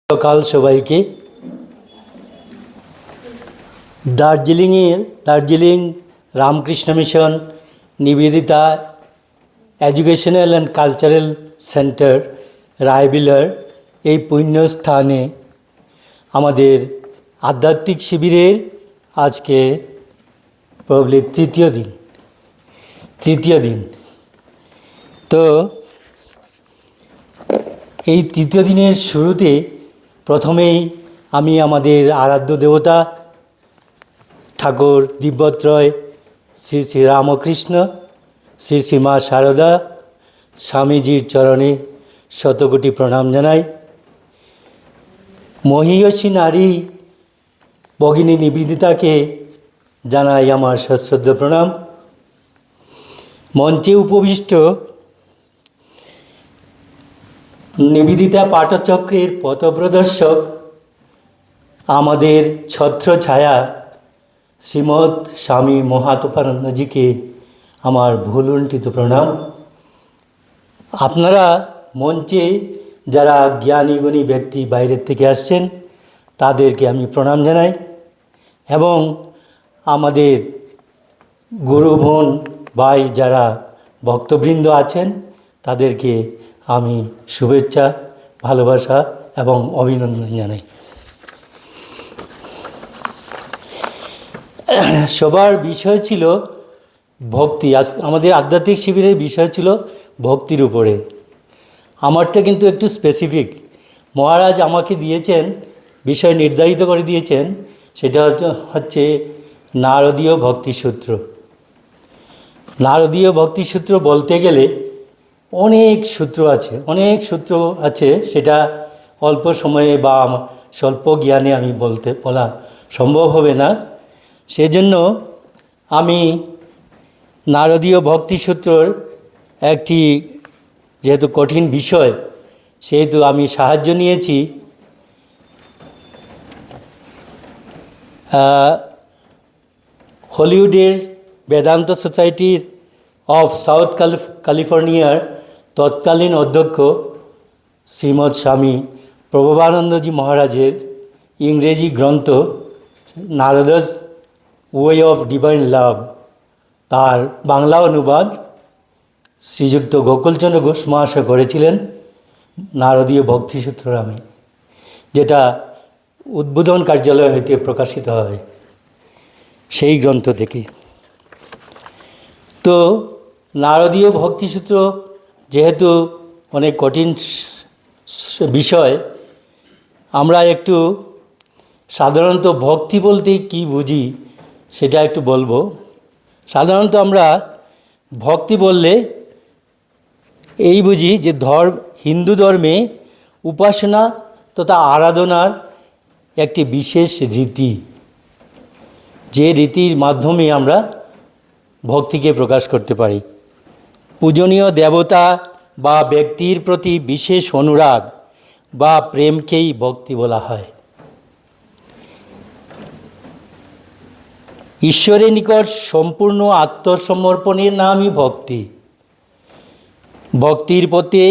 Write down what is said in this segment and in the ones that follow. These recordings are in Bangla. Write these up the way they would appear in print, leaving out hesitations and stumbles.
সকাল সবাইকে। Darjeeling Ramakrishna Mission Nivedita educational and cultural centre রায়বিলার এই পুণ্যস্থানে আমাদের আধ্যাত্মিক শিবিরের আজকে প্রবলি তৃতীয় দিন। তো এই তৃতীয় দিনের শুরুতে প্রথমেই আমি আমাদের আরাধ্য দেবতা ঠাকুর দিব্যত্রয় শ্রী শ্রী রামকৃষ্ণ, শ্রী শ্রী মা শারদা স্বামীজির চরণে শতকোটি প্রণাম জানাই। মহীয়সী নারী ভগিনী নিবেদিতাকে জানাই আমার সশ্রদ্ধ প্রণাম। মঞ্চে উপবিষ্ট নিবেদিতা পাঠচক্রের পথপ্রদর্শক আমাদের ছত্রছায়া শ্রীমৎ স্বামী মহাতপানন্দজিকে আমার ভুলুণ্ঠিত প্রণাম। আপনারা মঞ্চে যারা জ্ঞানীগুণী ব্যক্তি বাইরের থেকে আসছেন তাদেরকে আমি প্রণাম জানাই এবং আমাদের গুরু বোন ভাই যারা ভক্তবৃন্দ আছেন তাদেরকে আমি শুভেচ্ছা, ভালোবাসা এবং অভিনন্দন জানাই। সবার বিষয় ছিল ভক্তি। আজ আমাদের আধ্যাত্মিক শিবিরের বিষয় ছিল ভক্তির উপরে। আমারটা কিন্তু একটু স্পেসিফিক। মহারাজ আমাকে দিয়েছেন, বিষয় নির্ধারিত করে দিয়েছেন, সেটা হচ্ছে নারদীয় ভক্তিসূত্র। নারদীয় ভক্তিসূত্র বলতে গেলে অনেক সূত্র আছে, সেটা অল্প সময়ে বা স্বল্প জ্ঞানে আমি বলা সম্ভব হবে না। সেজন্য আমি নারদীয় ভক্তিসূত্রর একটি যেহেতু কঠিন বিষয় সেহেতু আমি সাহায্য নিয়েছি হলিউডের বেদান্ত সোসাইটির অফ সাউথ ক্যালিফোর্নিয়ার তৎকালীন অধ্যক্ষ শ্রীমৎ স্বামী প্রভবানন্দজি মহারাজের ইংরেজি গ্রন্থ নারদাস ওয়ে অফ ডিভাইন লাভ, তার বাংলা অনুবাদ শ্রীযুক্ত গোকুলচন্দ্র ঘোষ মহাশয় করেছিলেন নারদীয় ভক্তিসূত্র নামে, যেটা উদ্বোধন কার্যালয় হইতে প্রকাশিত হয় সেই গ্রন্থ থেকে। তো নারদীয় ভক্তিসূত্র যেহেতু অনেক কঠিন বিষয়, আমরা একটু সাধারণত ভক্তি বলতে কি বুঝি সেটা একটু বলবো। সাধারণত আমরা ভক্তি বললে এই বুঝি যে হিন্দু ধর্মে উপাসনা তথা আরাধনার একটি বিশেষ রীতি, যে রীতির মাধ্যমে আমরা ভক্তিকে প্রকাশ করতে পারি। পূজনীয় দেবতা বা ব্যক্তির প্রতি বিশেষ অনুরাগ বা প্রেমকেই ভক্তি বলা হয়। ঈশ্বরের নিকট সম্পূর্ণ আত্মসমর্পণের নামই ভক্তি। ভক্তির পথে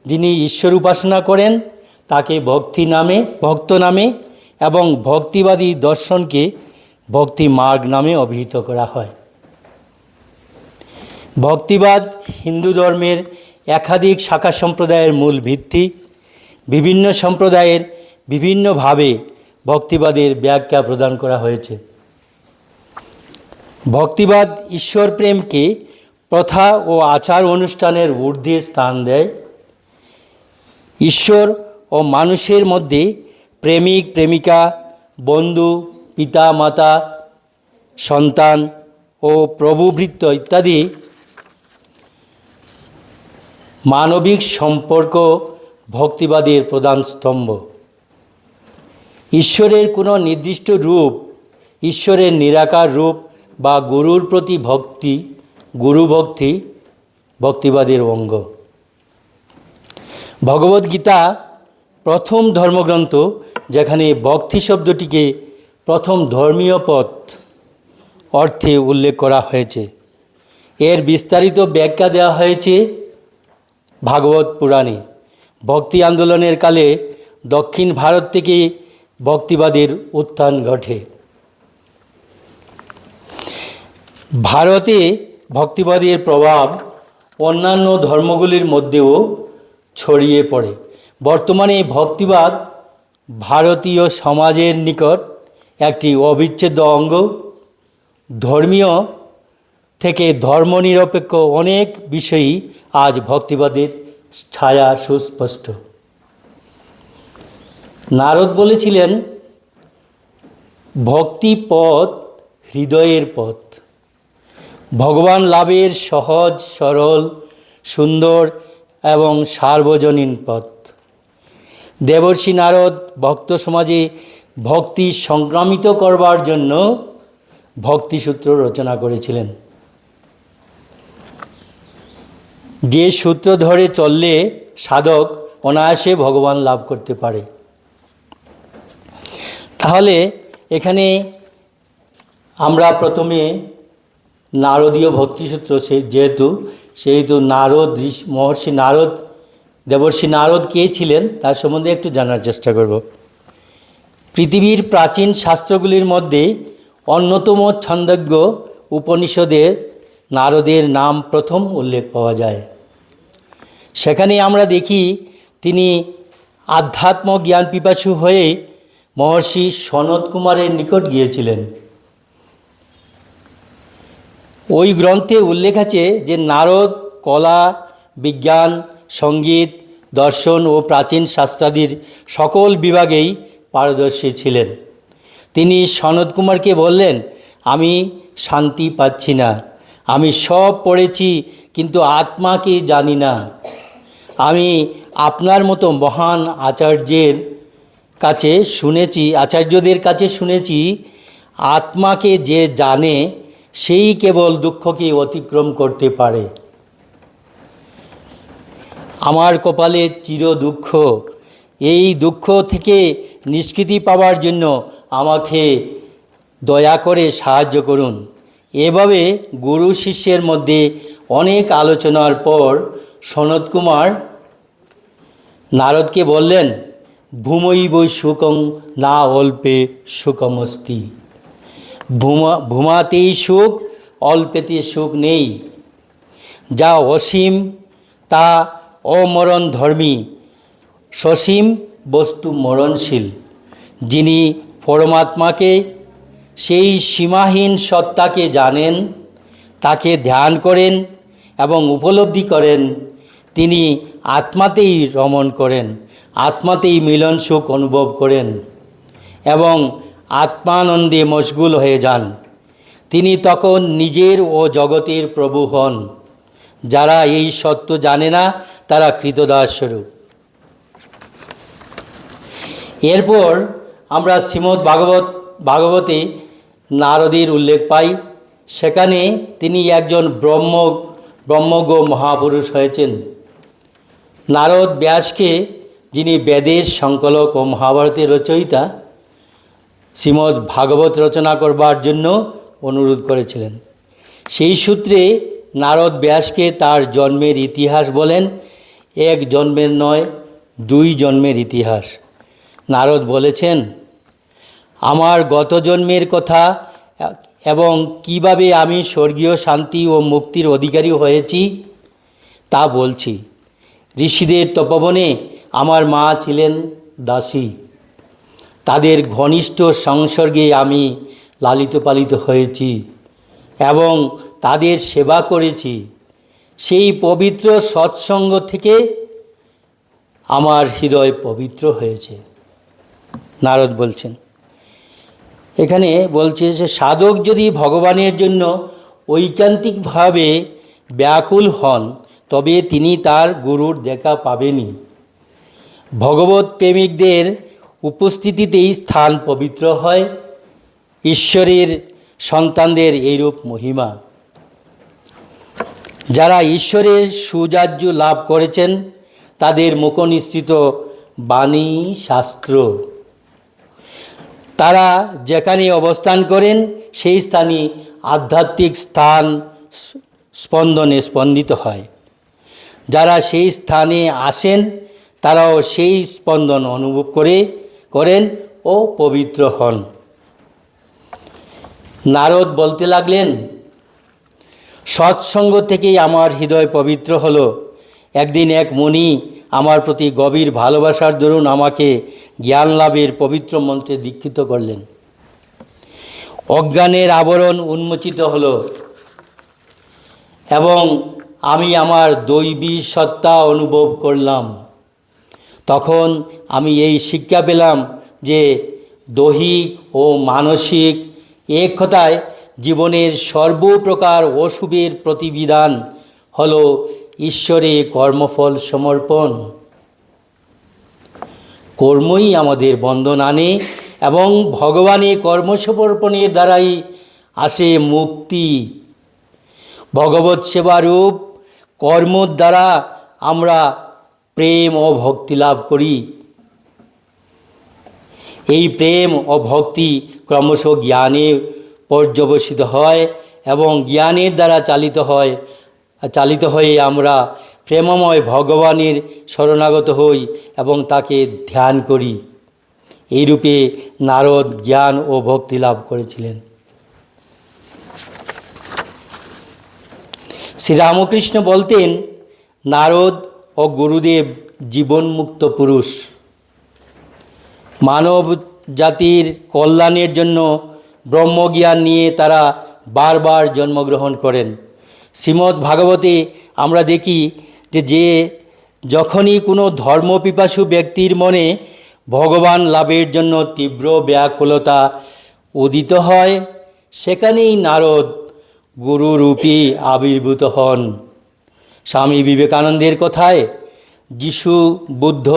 যিনি ঈশ্বর উপাসনা করেন তাকে ভক্ত নামে এবং ভক্তিবাদী দর্শনকে ভক্তি মার্গ নামে অভিহিত করা হয়। ভক্তিবাদ হিন্দু ধর্মের একাধিক শাখা সম্প্রদায়ের মূল ভিত্তি। বিভিন্ন সম্প্রদায়ের বিভিন্নভাবে ভক্তিবাদের ব্যাখ্যা প্রদান করা হয়েছে। ভক্তিবাদ ঈশ্বর প্রেমকে প্রথা ও আচার অনুষ্ঠানের ঊর্ধ্বে স্থান দেয়। ঈশ্বর ও মানুষের মধ্যে প্রেমিক প্রেমিকা, বন্ধু, পিতা মাতা, সন্তান ও প্রভুভৃত্য ইত্যাদি মানবিক সম্পর্ক ভক্তিবাদের প্রধান স্তম্ভ। ঈশ্বরের কোনো নির্দিষ্ট রূপ, ঈশ্বরের নিরাকার রূপ বা গুরুর প্রতি গুরুভক্তি ভক্তিবাদের অঙ্গ। ভগবদ্গীতা প্রথম ধর্মগ্রন্থ, যেখানে ভক্তি শব্দটিকে প্রথম ধর্মীয় পথ অর্থে উল্লেখ করা হয়েছে। এর বিস্তারিত ব্যাখ্যা দেওয়া হয়েছে ভাগবত পুরাণে। ভক্তি আন্দোলনের কালে দক্ষিণ ভারত থেকে ভক্তিবাদের উত্থান ঘটে। ভারতে ভক্তিবাদের প্রভাব অন্যান্য ধর্মগুলির মধ্যেও ছড়িয়ে পড়ে। বর্তমানে ভক্তিবাদ ভারতীয় সমাজের নিকট একটি অবিচ্ছেদ্য অঙ্গ। ধর্মীয় থেকে ধর্মনিরপেক্ষ অনেক বিষয়ই আজ ভক্তিবাদের ছায়া সুস্পষ্ট। নারদ বলেছিলেন, ভক্তি পথ হৃদয়ের পথ, ভগবান লাভের সহজ সরল সুন্দর এবং সার্বজনীন পথ। দেবর্ষি নারদ ভক্ত সমাজে ভক্তি সংক্রামিত করবার জন্য ভক্তিসূত্র রচনা করেছিলেন। যে সূত্র ধরে চললে সাধক অনায়াসে ভগবান লাভ করতে পারে। তাহলে এখানে আমরা প্রথমে নারদীয় ভক্তিসূত্র সেহেতু নারদ মহর্ষি নারদ দেবর্ষি নারদ কে ছিলেন তার সম্বন্ধে একটু জানার চেষ্টা করব। পৃথিবীর প্রাচীন শাস্ত্রগুলির মধ্যে অন্যতম ছন্দজ্ঞ উপনিষদে নারদের নাম প্রথম উল্লেখ পাওয়া যায়। সেখানে আমরা দেখি তিনি আধ্যাত্ম জ্ঞান পিপাসু হয়ে মহর্ষি সনত কুমারের নিকট গিয়েছিলেন। ওই গ্রন্থে উল্লেখ আছে যে নারদ কলা বিজ্ঞান সঙ্গীত দর্শন ও প্রাচীন শাস্ত্রাদির সকল বিভাগেই পারদর্শী ছিলেন। তিনি সনত কুমারকে বললেন, আমি শান্তি পাচ্ছি না, আমি সব পড়েছি কিন্তু আত্মাকে জানি না। আমি আপনার মতো মহান আচার্যদের কাছে শুনেছি আত্মাকে যে জানে সেই কেবল দুঃখকে অতিক্রম করতে পারে। আমার কপালে চির দুঃখ, এই দুঃখ থেকে নিষ্কৃতি পাওয়ার জন্য আমাকে দয়া করে সাহায্য করুন। এভাবে গুরু শিষ্যের মধ্যে অনেক আলোচনার পর সনত কুমার নারদকে বললেন, ভূমৈব সুখং না অল্পে সুখমস্তি। ভূমাতেই সুখ, অল্পেতে সুখ নেই। যা অসীম তা অমরণ ধর্মী, সসীম বস্তু মরণশীল। যিনি পরমাত্মাকে, সেই সীমাহীন সত্তাকে জানেন, তাকে ধ্যান করেন এবং উপলব্ধি করেন, তিনি আত্মাতেই রমণ করেন, আত্মাতেই মিলন সুখ অনুভব করেন এবং আত্মানন্দে মশগুল হয়ে যান। তিনি তখন নিজের ও জগতের প্রভু হন। যারা এই সত্য জানে না তারা কৃতদাস স্বরূপ। এরপর আমরা শ্রীমদ্ ভাগবতে নারদের উল্লেখ পাই। সেখানে তিনি একজন ব্রহ্মজ্ঞ মহাপুরুষ হয়েছেন। নারদ ব্যাসকে, যিনি বেদের সংকলক ও মহাভারতের রচয়িতা, শ্রীমদ্ ভাগবত রচনা করবার জন্য অনুরোধ করেছিলেন। সেই সূত্রে নারদ ব্যাসকে তার জন্মের ইতিহাস বলেন। এক জন্মের নয়, 2 জন্মের ইতিহাস। নারদ বলেছেন, আমার গত জন্মের কথা এবং কিভাবে আমি স্বর্গীয় শান্তি ও মুক্তির অধিকারী হয়েছি তা বলছি। ঋষিদের তপবনে আমার মা ছিলেন দাসী। তাদের ঘনিষ্ঠ সংসর্গে আমি লালিত পালিত হয়েছি এবং তাদের সেবা করেছি। সেই পবিত্র সৎসঙ্গ থেকে আমার হৃদয় পবিত্র হয়েছে। নারদ বলছেন, এখানে বলছে যে সাধক যদি ভগবানের জন্য ঐকান্তিকভাবে ব্যাকুল হন তবে তিনি তার গুরুর দেখা পাবেনই। ভগবত প্রেমিকদের উপস্থিতিতেই স্থান পবিত্র হয়। ঈশ্বরের সন্তানদের এইরূপ মহিমা। যারা ঈশ্বরের সুজাহ্য লাভ করেছেন তাদের মুখনিসৃত বাণী শাস্ত্র। তারা যেখানে অবস্থান করেন সেই স্থানই আধ্যাত্মিক স্থান স্পন্দনে স্পন্দিত হয়। যারা সেই স্থানে আসেন তারাও সেই স্পন্দন অনুভব করেন ও পবিত্র হন। নারদ বলতে লাগলেন, সৎসঙ্গ থেকেই আমার হৃদয় পবিত্র হলো। একদিন এক মুনি আমার প্রতি গভীর ভালোবাসার দরুন আমাকে জ্ঞান লাভের পবিত্র মন্ত্রে দীক্ষিত করলেন। অজ্ঞানের আবরণ উন্মোচিত হলো এবং আমি আমার দৈবী সত্তা অনুভব করলাম। তখন আমি এই শিক্ষা পেলাম যে দৈহিক ও মানসিক এক কথায় জীবনের সর্বপ্রকার অশুভের প্রতিবিধান হল ঈশ্বরে কর্মফল সমর্পণ। কর্মই আমাদের বন্ধন আনে এবং ভগবানে কর্মসমর্পণের দ্বারাই আসে মুক্তি। ভগবৎ সেবারূপ কর্মর দ্বারা আমরা প্রেম ও ভক্তি লাভ করি। এই প্রেম ও ভক্তি ক্রমশ জ্ঞানে পর্যবসিত হয় এবং জ্ঞানের দ্বারা চালিত হয়ে আমরা প্রেমময় ভগবানের শরণাগত হই এবং তাকে ধ্যান করি। এইরূপে নারদ জ্ঞান ও ভক্তি লাভ করেছিলেন। শ্রীরামকৃষ্ণ বলতেন, নারদ ও গুরুদেব জীবনমুক্ত পুরুষ। মানব জাতির কল্যাণের জন্য ব্রহ্মজ্ঞান নিয়ে তারা বারবার জন্মগ্রহণ করেন। শ্রীমদ্ ভাগবতে আমরা দেখি যে যখনই কোনো ধর্মপিপাসু ব্যক্তির মনে ভগবান লাভের জন্য তীব্র ব্যাকুলতা উদিত হয়, সেখানেই নারদ গুরুরূপে আবির্ভূত হন। স্বামী বিবেকানন্দের কথায়, যিশু, বুদ্ধ,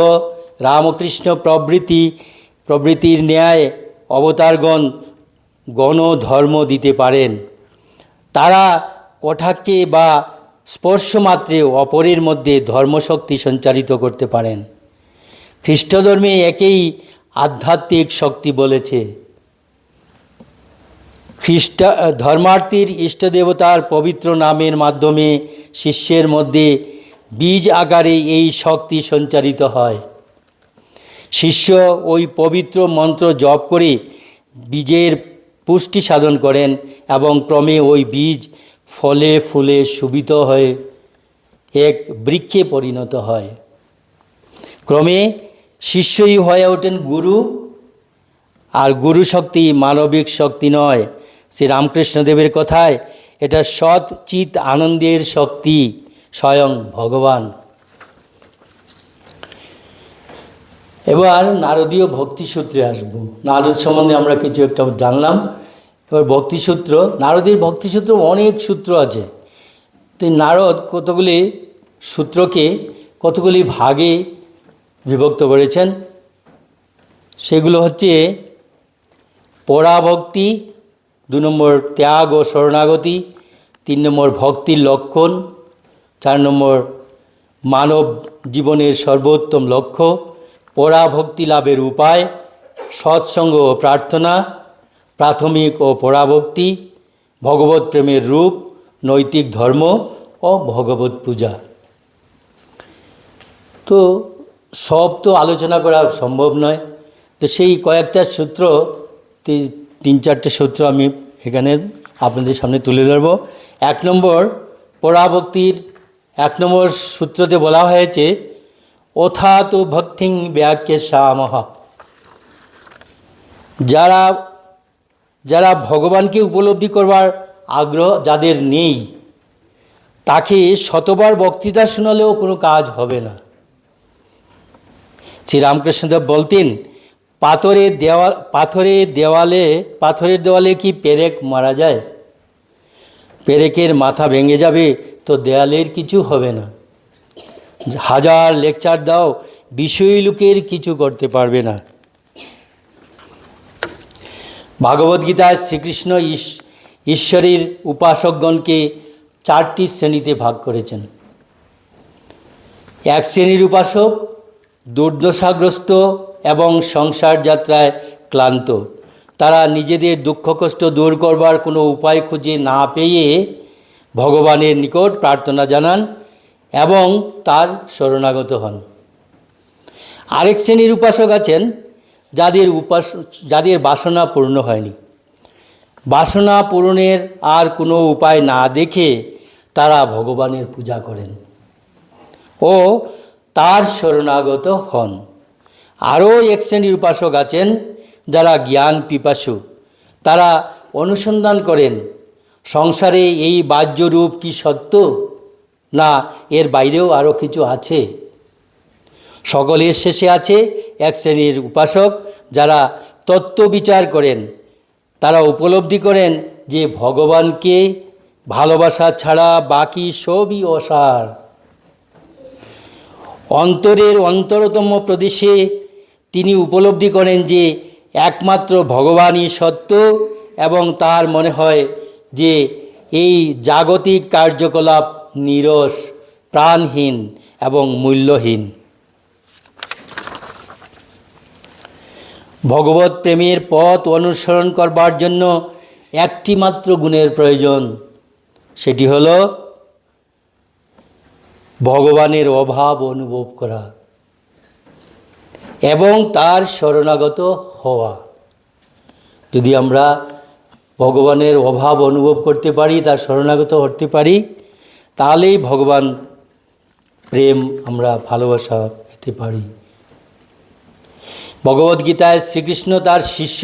রামকৃষ্ণ প্রভৃতির ন্যায় অবতারগণ গণধর্ম দিতে পারেন। তারা কটাক্ষে বা স্পর্শমাত্রে অপরের মধ্যে ধর্মশক্তি সঞ্চারিত করতে পারেন। খ্রিস্টধর্মে একেই আধ্যাত্মিক শক্তি বলেছে। ধর্মার্থীর ইষ্টদেবতার পবিত্র নামের মাধ্যমে শিষ্যের মধ্যে বীজ আকারে এই শক্তি সঞ্চারিত হয়। শিষ্য ওই পবিত্র মন্ত্র জপ করে বীজের পুষ্টি সাধন করেন এবং ক্রমে ওই বীজ ফলে ফুলে শোভিত হয়ে এক বৃক্ষে পরিণত হয়। ক্রমে শিষ্যই হয়ে ওঠেন গুরু। আর গুরু শক্তি মানবিক শক্তি নয়। শ্রী রামকৃষ্ণদেবের কথায় এটা সৎ চিত আনন্দের শক্তি, স্বয়ং ভগবান। এবার নারদীয় ভক্তিসূত্রে আসব। নারদ সম্বন্ধে আমরা কিছু একটা জানলাম। এবার ভক্তিসূত্র, নারদের ভক্তিসূত্র অনেক সূত্র আছে। তো নারদ কতগুলি সূত্রকে কতগুলি ভাগে বিভক্ত করেছেন। সেগুলো হচ্ছে পরাভক্তি, 2 নম্বর ত্যাগ ও শরণাগতি, 3 নম্বর ভক্তির লক্ষণ, 4 নম্বর মানব জীবনের সর্বোত্তম লক্ষ্য, পরাভক্তি লাভের উপায়, সৎসঙ্গ ও প্রার্থনা, প্রাথমিক ও পরাভক্তি, ভগবত প্রেমের রূপ, নৈতিক ধর্ম ও ভগবত পূজা। তো সব তো আলোচনা করা সম্ভব নয়। তো সেই কয়েকটা সূত্র, 3-4টে সূত্র আমি এখানে আপনাদের সামনে তুলে ধরব। 1 নম্বর পরাভক্তির 1 নম্বর সূত্রতে বলা হয়েছে, অথা তো ভক্তিং ব্যাখ্যে সামহ। যারা ভগবানকে উপলব্ধি করবার আগ্রহ যাদের নেই, তাকে শতবার বক্তৃতা শোনালেও কোনো কাজ হবে না। শ্রীরামকৃষ্ণদেব বলতেন, পাথরের দেওয়ালে কি পেরেক মারা যায়? পেরেকের মাথা ভেঙে যাবে, তো দেয়ালের কিছু হবে না। হাজার লেকচার দাও, বিষয়ী লোকের কিছু করতে পারবে না। ভাগবদ্গীতায় শ্রীকৃষ্ণ ঈশ্বরের উপাসকগণকে 4টি শ্রেণীতে ভাগ করেছেন। 1 শ্রেণীর উপাসক দুর্দশাগ্রস্ত এবং সংসার যাত্রায় ক্লান্ত। তারা নিজেদের দুঃখ কষ্ট দূর করবার কোনো উপায় খুঁজে না পেয়ে ভগবানের নিকট প্রার্থনা জানান এবং তার শরণাগত হন। আরেক শ্রেণীর উপাসক আছেন যাদের বাসনা পূর্ণ হয়নি। বাসনা পূরণের আর কোনো উপায় না দেখে তারা ভগবানের পূজা করেন ও তার শরণাগত হন। আরও এক শ্রেণীর উপাসক আছেন যারা জ্ঞান পিপাসু। তারা অনুসন্ধান করেন সংসারে এই বাহ্যরূপ কি সত্য, না এর বাইরেও আরও কিছু আছে। সকলের শেষে আছে এক শ্রেণীর উপাসক যারা তত্ত্ব বিচার করেন। তারা উপলব্ধি করেন যে ভগবানকে ভালোবাসা ছাড়া বাকি সবই অসার। অন্তরের অন্তরতম প্রদেশে তিনি উপলব্ধি করেন যে একমাত্র ভগবানই সত্য এবং তার মনে হয় যে এই জাগতিক কার্যকলাপ নীরস, প্রাণহীন এবং মূল্যহীন। ভগবত প্রেমের পথ অনুসরণ করবার জন্য একটি মাত্র গুণের প্রয়োজন, সেটি হল ভগবানের অভাব অনুভব করা এবং তার শরণাগত হওয়া। যদি আমরা ভগবানের অভাব অনুভব করতে পারি, তার শরণাগত হতে পারি, তাহলেই ভগবান প্রেম আমরা ভালোবাসা পেতে পারি। ভগবদ্গীতায় শ্রীকৃষ্ণ তার শিষ্য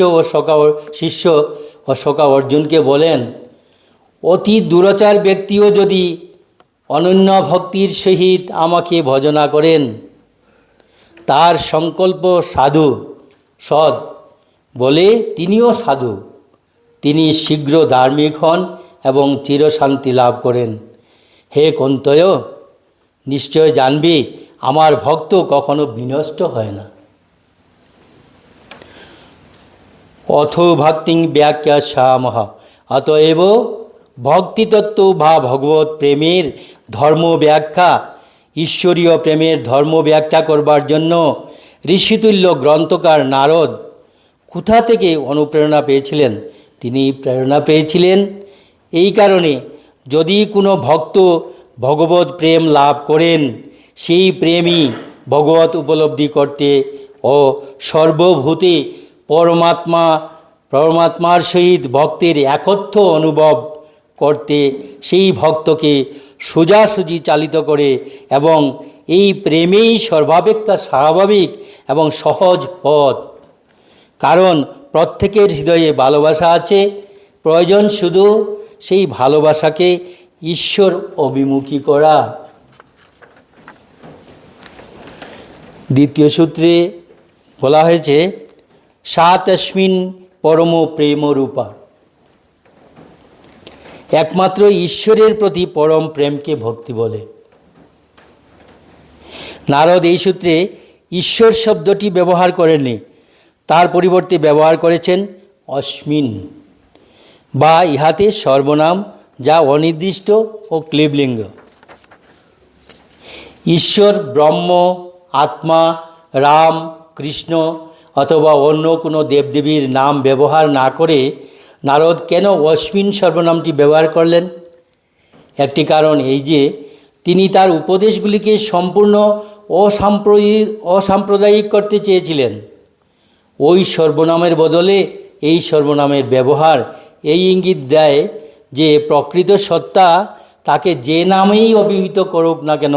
ও সখা অর্জুনকে বলেন, অতি দুরাচার ব্যক্তিও যদি অনন্য ভক্তির সহিত আমাকে ভজনা করেন, তার সংকল্প সাধু সৎ বলে তিনিও সাধু, তিনি শীঘ্র ধার্মিক হন এবং চিরশান্তি লাভ করেন। হে কন্তয়, নিশ্চয় জানবি আমার ভক্ত কখনো বিনষ্ট হয় না। অথ ভক্তিং ব্যাখ্যা সামহ, অতএব ভক্তিতত্ত্ব বা ভগবত প্রেমের ধর্ম ব্যাখ্যা, ঈশ্বরীয় প্রেমের ধর্ম ব্যাখ্যা করবার জন্য ঋষিতুল্য গ্রন্থকার নারদ কোথা থেকে অনুপ্রেরণা পেয়েছিলেন? তিনি প্রেরণা পেয়েছিলেন এই কারণে, যদি কোনো ভক্ত ভগবত প্রেম লাভ করেন, সেই প্রেমই ভগবত উপলব্ধি করতে ও সর্বভূতে পরমাত্মার সহিত ভক্তের একত্ব অনুভব করতে সেই ভক্তকে সোজাসুজি চালিত করে এবং এই প্রেমেই সর্বাপেক্ষা স্বাভাবিক এবং সহজ পথ। কারণ প্রত্যেকের হৃদয়ে ভালোবাসা আছে, প্রয়োজন শুধু সেই ভালোবাসাকে ঈশ্বর অভিমুখী করা। দ্বিতীয় সূত্রে বলা হয়েছে, সা তস্মিন পরম প্রেম রূপা, একমাত্র ঈশ্বরের প্রতি পরম প্রেমকে ভক্তি বলে। নারদ এই সূত্রে ঈশ্বর শব্দটি ব্যবহার করেননি, তার পরিবর্তে ব্যবহার করেছেন অস্মিন, বা ইহাতে সর্বনাম, যা অনির্দিষ্ট ও ক্লিবলিঙ্গ। ঈশ্বর, ব্রহ্ম, আত্মা, রাম, কৃষ্ণ অথবা অন্য কোনো দেবদেবীর নাম ব্যবহার না করে নারদ কেন অস্মিন সর্বনামটি ব্যবহার করলেন? একটি কারণ এই যে তিনি তার উপদেশগুলিকে সম্পূর্ণ অসাম্প্রদায়িক করতে চেয়েছিলেন। ওই সর্বনামের বদলে এই সর্বনামের ব্যবহার এই ইঙ্গিত দেয় যে প্রকৃত সত্তা তাকে যে নামেই অভিহিত করুক না কেন,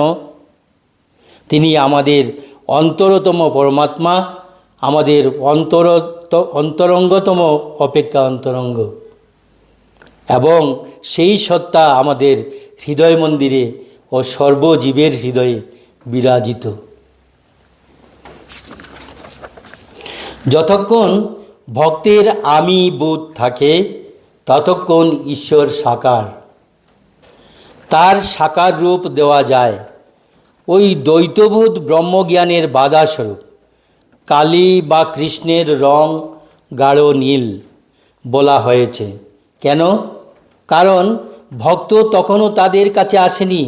তিনি আমাদের অন্তরতম পরমাত্মা, আমাদের অন্তরঙ্গতম অপেক্ষা অন্তরঙ্গ, এবং সেই সত্তা আমাদের হৃদয় মন্দিরে ও সর্বজীবের হৃদয়ে বিরাজিত। যতক্ষণ ভক্তের আমি বোধ থাকে ততক্ষণ ঈশ্বর সাকার, তার সাকার রূপ দেওয়া যায়। ওই দ্বৈতবোধ ব্রহ্মজ্ঞানের বাধাস্বরূপ। কালী বা কৃষ্ণের রং গাঢ় নীল বলা হয়েছে কেন? কারণ ভক্ত তখনও তাদের কাছে আসেনি।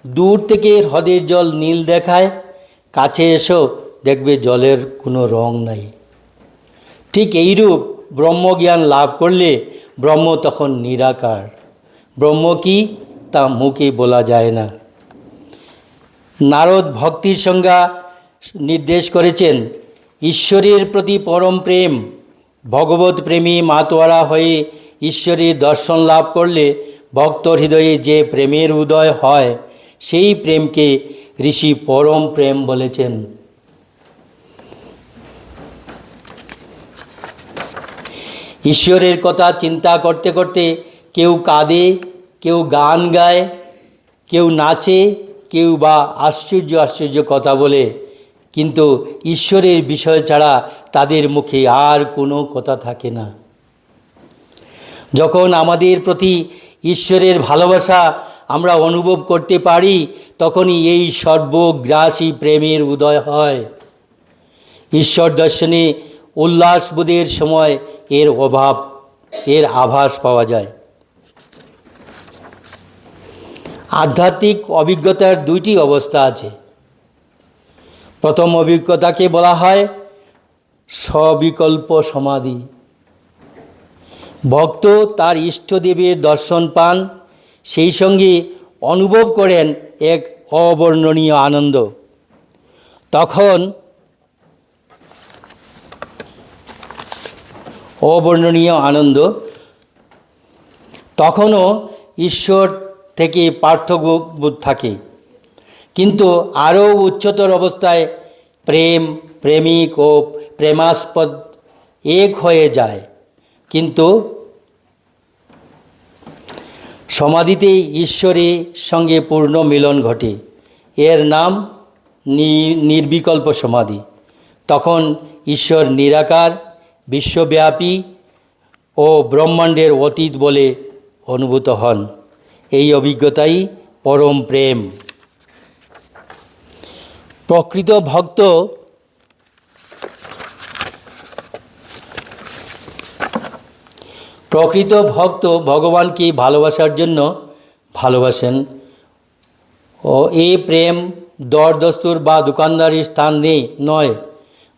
দূর থেকে হ্রদের জল নীল দেখায়, কাছে এসো দেখবে জলের কোনো রং নাই। ঠিক এইরূপ ব্রহ্মজ্ঞান লাভ করলে ব্রহ্ম তখন নিরাকার। ব্রহ্ম কি তা মুখে বলা যায় না। নারদ ভক্তির সংজ্ঞা নির্দেশ করেছেন, ঈশ্বরের প্রতি পরম প্রেম, ভগবত প্রেমী মাতোয়ারা হয়ে ঈশ্বরের দর্শন লাভ করলে ভক্ত হৃদয়ে যে প্রেমের উদয় হয় সেই প্রেমকে ঋষি পরম প্রেম বলেছেন। ঈশ্বরের কথা চিন্তা করতে করতে কেউ কাঁদে, কেউ গান গায়, কেউ নাচে, কেউ বা আশ্চর্য আশ্চর্য কথা বলে, কিন্তু ঈশ্বরের বিষয় ছাড়া তাদের মুখে আর কোনো কথা থাকে না। যখন আমাদের প্রতি ঈশ্বরের ভালোবাসা আমরা অনুভব করতে পারি, তখনই এই সর্বগ্রাসী প্রেমের উদয় হয়। ঈশ্বর দর্শনে উল্লাসবোধের সময় এর আভাস পাওয়া যায়। আধ্যাত্মিক অভিজ্ঞতার দুইটি অবস্থা আছে। প্রথম অভিজ্ঞতাকে বলা হয় সবিকল্প সমাধি। ভক্ত তার ইষ্টদেবের দর্শন পান, সেই সঙ্গে অনুভব করেন এক অবর্ণনীয় আনন্দ। তখন অবর্ণনীয় আনন্দ, তখনও ঈশ্বর থেকে পার্থক্যবোধ থাকে, কিন্তু আরও উচ্চতর অবস্থায় প্রেম, প্রেমিক ও প্রেমাস্পদ এক হয়ে যায়। কিন্তু সমাধিতে ঈশ্বরের সঙ্গে পূর্ণ মিলন ঘটে, এর নাম নির্বিকল্প সমাধি। তখন ঈশ্বর নিরাকার, বিশ্বব্যাপী ও ব্রহ্মাণ্ডের অতীত বলে অনুভূত হন। এই অভিজ্ঞতাই পরম প্রেম। প্রকৃত ভক্ত ভগবানকে ভালোবাসার জন্য ভালোবাসেন, ও এই প্রেম দর দস্তুর বা দোকানদারির স্থান নয়।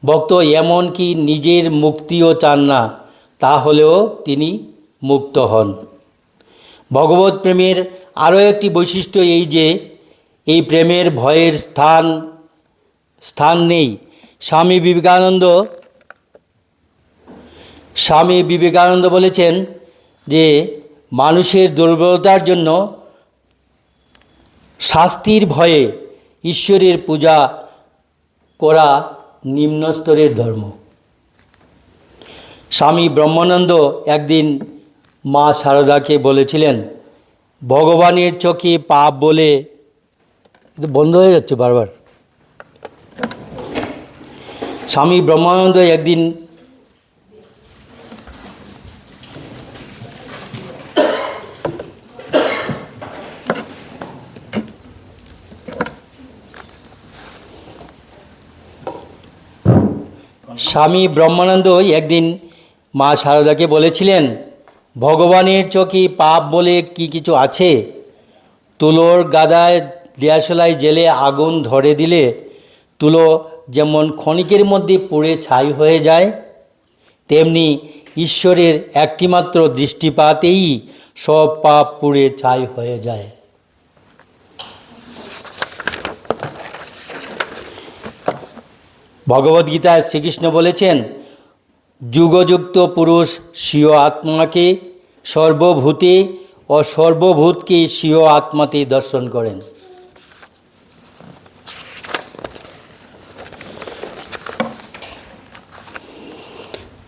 ভক্ত এমনকি নিজের মুক্তিও চান না, তাহলেও তিনি মুক্ত হন। ভগবত প্রেমের আরও একটি বৈশিষ্ট্য এই যে এই প্রেমের ভয়ের স্থান নেই। স্বামী বিবেকানন্দ বলেছেন যে মানুষের দুর্বলতার জন্য শাস্তির ভয়ে ঈশ্বরের পূজা করা নিম্ন স্তরের ধর্ম। স্বামী ব্রহ্মানন্দ একদিন মা শারদাকে বলেছিলেন, ভগবানের চোখে পাপ বলে, বন্ধ হয়ে যাচ্ছে বারবার। স্বামী ব্রহ্মানন্দ একদিন মা শারদাকে বলেছিলেন, ভগবানের চোখে পাপ বলে কি কিছু আছে? তুলোর গাদায় দিয়াশলাই জেলে আগুন ধরে দিলে তুলো যেমন ক্ষণিকের মধ্যে পুড়ে ছাই হয়ে যায়, তেমনি ঈশ্বরের একটিমাত্র দৃষ্টিপাতেই সব পাপ পুড়ে ছাই হয়ে যায়। ভগবদ্গীতায় শ্রীকৃষ্ণ বলেছেন, যুগযুক্ত পুরুষ স্বীয় আত্মাকে সর্বভূতে ও সর্বভূতকে স্বীয় আত্মাতে দর্শন করেন।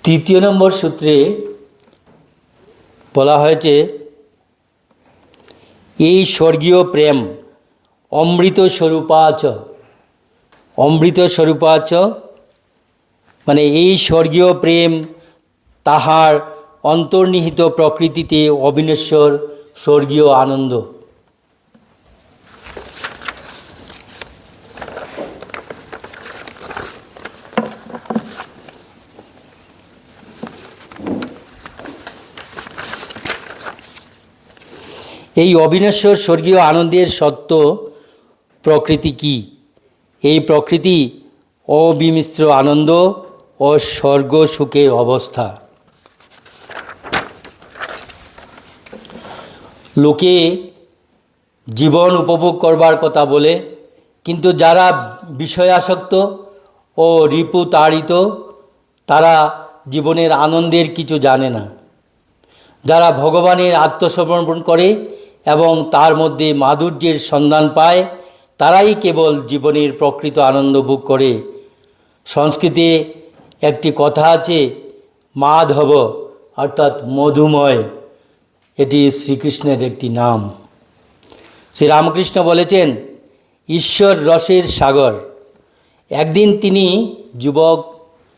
তৃতীয় নম্বর সূত্রে বলা হয়েছে, এই স্বর্গীয় প্রেম অমৃত স্বরূপাচ, মানে এই স্বর্গীয় প্রেম তাহার অন্তর্নিহিত প্রকৃতিতে অবিনশ্বর স্বর্গীয় আনন্দ। এই অবিনশ্বর স্বর্গীয় আনন্দের সত্য প্রকৃতি কি? এই প্রকৃতি অবিমিশ্র আনন্দ ও স্বর্গ সুখের অবস্থা। লোকে জীবন উপভোগ করবার কথা বলে, কিন্তু যারা বিষয়াসক্ত ও রিপু তাড়িত, তারা জীবনের আনন্দের কিছু জানে না। যারা ভগবানের আত্মসমর্পণ করে এবং তার মধ্যে মাধুর্যের সন্ধান পায়, তারাই কেবল জীবনের প্রকৃত আনন্দ ভোগ করে। সংস্কৃতে একটি কথা আছে, মাধব অর্থাৎ মধুময়, এটি শ্রীকৃষ্ণের একটি নাম। শ্রীরামকৃষ্ণ বলেছেন, ঈশ্বর রসের সাগর। একদিন তিনি যুবক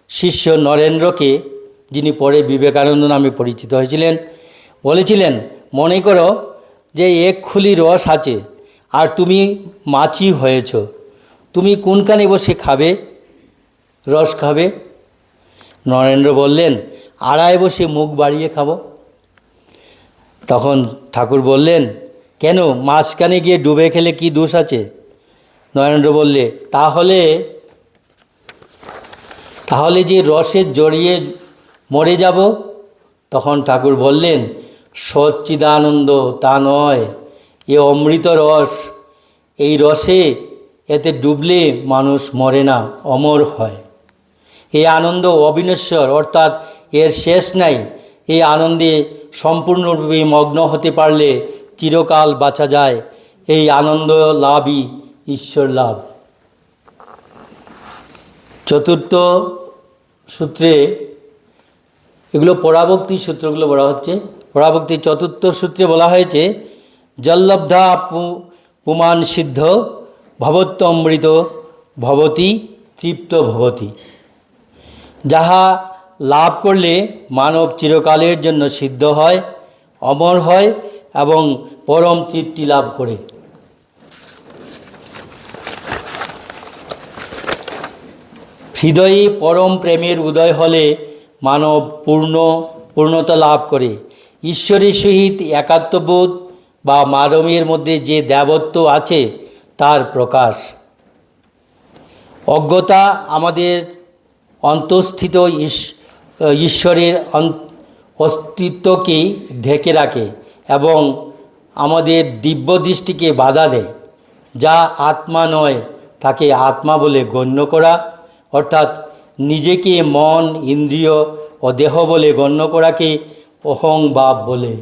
শিষ্য নরেন্দ্রকে, যিনি পরে বিবেকানন্দ নামে পরিচিত হয়েছিলেন, বলেছিলেন, মনে করো যে এক খুলি রস আছে আর তুমি মাছি হয়েছ, তুমি কোনখানে বসে খাবে, রস খাবে? নরেন্দ্র বললেন, আড়ায় বসে মুখ বাড়িয়ে খাবো। তখন ঠাকুর বললেন, কেন, মাঝখানে গিয়ে ডুবে খেলে কি দোষ আছে? নরেন্দ্র বললে, তাহলে যে রসে জড়িয়ে মরে যাব। তখন ঠাকুর বললেন, সচ্চিদানন্দ তা নয়, এ অমৃত রস। এই রসে এতে ডুবলে মানুষ মরে না, অমর হয়। এই আনন্দ অবিনশ্বর, অর্থাৎ এর শেষ নাই। এই আনন্দে সম্পূর্ণরূপে মগ্ন হতে পারলে চিরকাল বাঁচা যায়। এই আনন্দ লাভই ঈশ্বর লাভ। চতুর্থ সূত্রে, এগুলো পরাভক্তি সূত্রগুলো বলা হচ্ছে। পরাভক্তি চতুর্থ সূত্রে বলা হয়েছে, জল্লব্ধা পুমান সিদ্ধ ভবত্যমৃত ভবতি তৃপ্ত ভবতি। যাহা লাভ করলে মানব চিরকালের জন্য সিদ্ধ হয়, অমর হয় এবং পরম তৃপ্তি লাভ করে। হৃদয়ে পরম প্রেমের উদয় হলে মানব পূর্ণতা লাভ করে। ঈশ্বরের সহিত একাত্মবোধ বা মানবের মধ্যে যে দেবত্ব আছে তার প্রকাশ। অজ্ঞতা আমাদের অন্তঃস্থিত ঈশ্বরের অস্তিত্বকে ঢেকে রাখে এবং আমাদের দিব্য দৃষ্টিকে বাধা দেয়। যা আত্মা নয় তাকে আত্মা বলে গণ্য করা, অর্থাৎ নিজেকে মন, ইন্দ্রিয় ও দেহ বলে গণ্য করাকে অহংভাব বলে,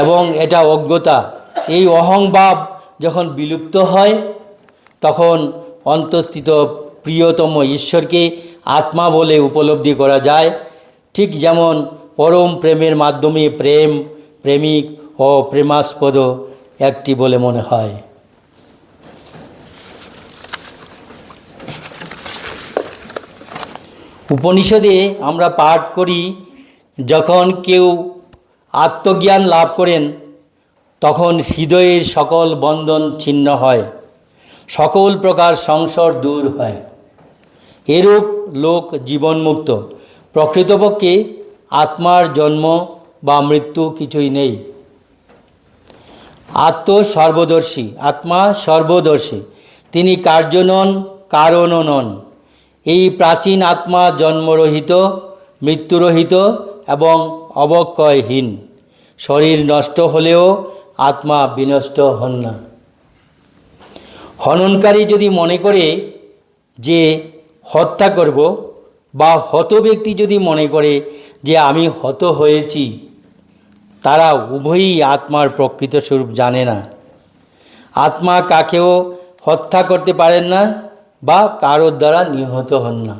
এবং এটা অজ্ঞতা। এই অহংভাব যখন বিলুপ্ত হয়, তখন অন্তঃস্থিত প্রিয়তম ঈশ্বরকে আত্মা বলে উপলব্ধি করা যায়। ঠিক যেমন পরম প্রেমের মাধ্যমে প্রেম, প্রেমিক ও প্রেমাস্পদ একটি বলে মনে হয়। উপনিষদে আমরা পাঠ করি, যখন কেউ আত্মজ্ঞান লাভ করেন তখন হৃদয়ের সকল বন্ধন ছিন্ন হয়, সকল প্রকার সংশয় দূর হয়। এরূপ লোক জীবনমুক্ত। প্রকৃতপক্ষে আত্মার জন্ম বা মৃত্যু কিছুই নেই। আত্মসর্বদর্শী, আত্মা সর্বদর্শী। তিনি কার্য নন, কারণও নন। এই প্রাচীন আত্মা জন্মরহিত, মৃত্যুরহিত এবং অবক্ষয়হীন। শরীর নষ্ট হলেও আত্মা বিনষ্ট হন না। হননকারী যদি মনে করে যে হত্যা করব, বা হত ব্যক্তি যদি মনে করে যে আমি হত হয়েছি, তারা উভয়ই আত্মার প্রকৃত স্বরূপ জানে না। আত্মা কাকেও হত্যা করতে পারেন না বা কারোর দ্বারা নিহত হন না।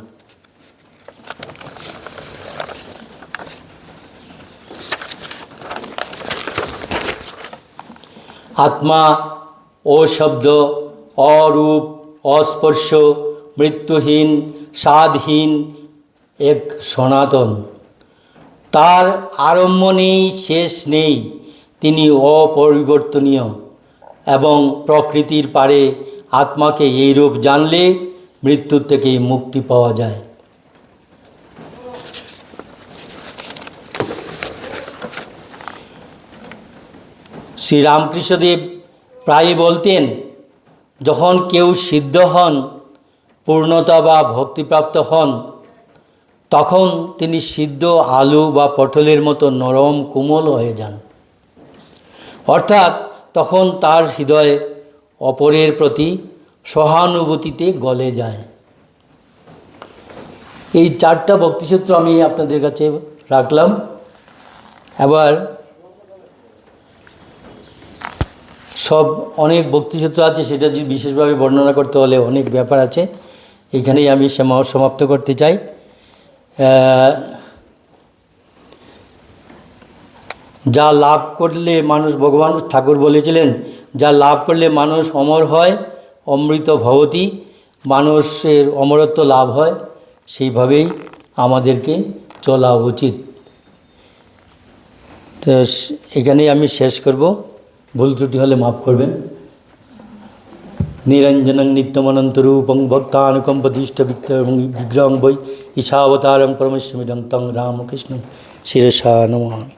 আত্মা অশব্দ, অরূপ, অস্পর্শ, মৃত্যুহীন, স্বাদহীন, এক সনাতন। তার আরম্ভ নেই, শেষ নেই। তিনি অপরিবর্তনীয় এবং প্রকৃতির পারে আত্মাকে এইরূপ জানলে মৃত্যুর থেকে মুক্তি পাওয়া যায়। শ্রীরামকৃষ্ণদেব প্রায়ই বলতেন, যখন কেউ সিদ্ধ হন, পূর্ণতা বা ভক্তিপ্রাপ্ত হন, তখন তিনি সিদ্ধ আলু বা পটলের মতো নরম কোমল হয়ে যান। অর্থাৎ তখন তার হৃদয় অপরের প্রতি সহানুভূতিতে গলে যায়। এই 4টা ভক্তিসূত্র আমি আপনাদের কাছে রাখলাম। আবার সব অনেক ভক্তিসূত্র আছে, সেটা যদি বিশেষভাবে বর্ণনা করতে হলে অনেক ব্যাপার আছে। এখানেই আমি সমাপ্ত করতে চাই। যা লাভ করলে মানুষ, ভগবান ঠাকুর বলেছিলেন, যা লাভ করলে মানুষ অমর হয়, অমৃত ভবতি, মানুষের অমরত্ব লাভ হয়, সেইভাবেই আমাদেরকে চলা উচিত। তো এখানেই আমি শেষ করব, ভুল ত্রুটি হলে মাফ করবেন। নিরঞ্জনং নিত্যমনন্তরূপং ভক্তানুকম্পদিষ্ট বিগ্রহং বৈ ঈশাবতারং পরমেশ্বরমিদং তং রামকৃষ্ণং শিরসা নমামি।